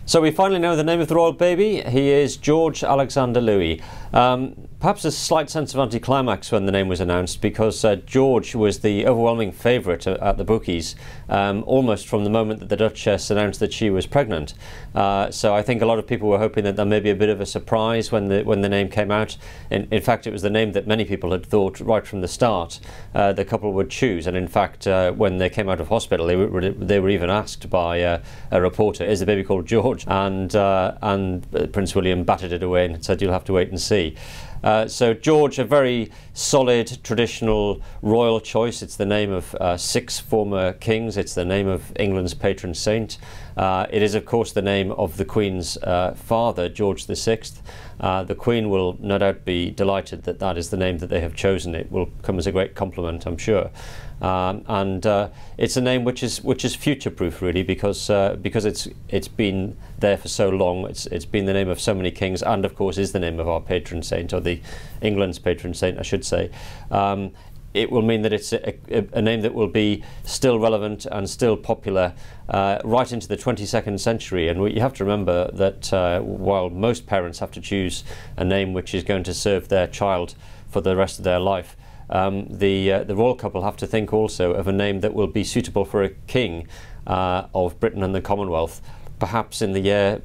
So we finally know the name of the royal baby. He is George Alexander Louis. Perhaps a slight sense of anticlimax when the name was announced, because George was the overwhelming favourite at the bookies, almost from the moment that the Duchess announced that she was pregnant. So I think a lot of people were hoping that there may be a bit of a surprise when the name came out. In fact, it was the name that many people had thought right from the start the couple would choose. And in fact, when they came out of hospital, they were even asked by a reporter, "Is the baby called George?" And Prince William batted it away and said, "You'll have to wait and see." So George, a very solid, traditional royal choice. It's the name of 6 former kings. It's the name of England's patron saint. It is, of course, the name of the Queen's father, George VI. The Queen will no doubt be delighted that that is the name that they have chosen. It will come as a great compliment, I'm sure. It's a name which is future-proof, really, because it's been there for so long. It's been the name of so many kings, and of course is the name of our patron saint, or the England's patron saint, I should say. It will mean that it's a name that will be still relevant and still popular right into the 22nd century. And you have to remember that while most parents have to choose a name which is going to serve their child for the rest of their life, the royal couple have to think also of a name that will be suitable for a king of Britain and the Commonwealth, perhaps in the year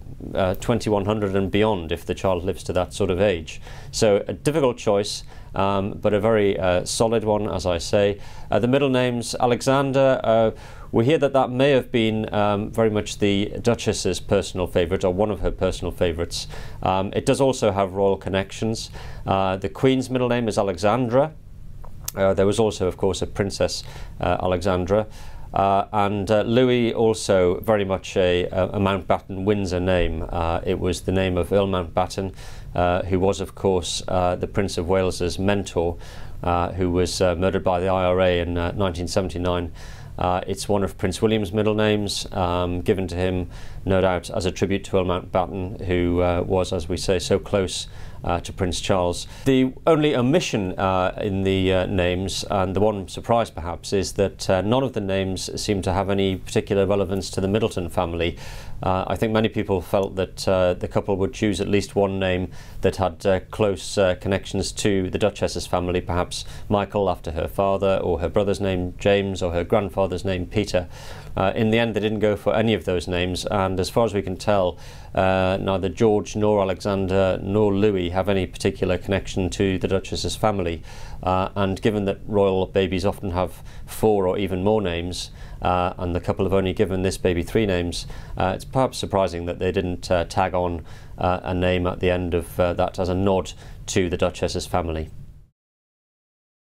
2100 and beyond, if the child lives to that sort of age. So a difficult choice, but a very solid one, as I say. The middle names, Alexander, we hear that may have been very much the Duchess's personal favourite, or one of her personal favourites. It does also have royal connections. The Queen's middle name is Alexandra. There was also, of course, a Princess Alexandra. And Louis, also very much a Mountbatten Windsor name. It was the name of Earl Mountbatten, who was, of course, the Prince of Wales's mentor, who was murdered by the IRA in 1979. It's one of Prince William's middle names, given to him, no doubt, as a tribute to Earl Mountbatten, who was, as we say, so close to Prince Charles. The only omission in the names, and the one surprise perhaps, is that none of the names seem to have any particular relevance to the Middleton family. I think many people felt that the couple would choose at least one name that had close connections to the Duchess's family, perhaps Michael after her father, or her brother's name James, or her grandfather's name Peter. In the end, they didn't go for any of those names, and as far as we can tell, neither George nor Alexander nor Louis have any particular connection to the Duchess's family. And given that royal babies often have 4 or even more names, and the couple have only given this baby 3 names, it's perhaps surprising that they didn't tag on a name at the end of that as a nod to the Duchess's family.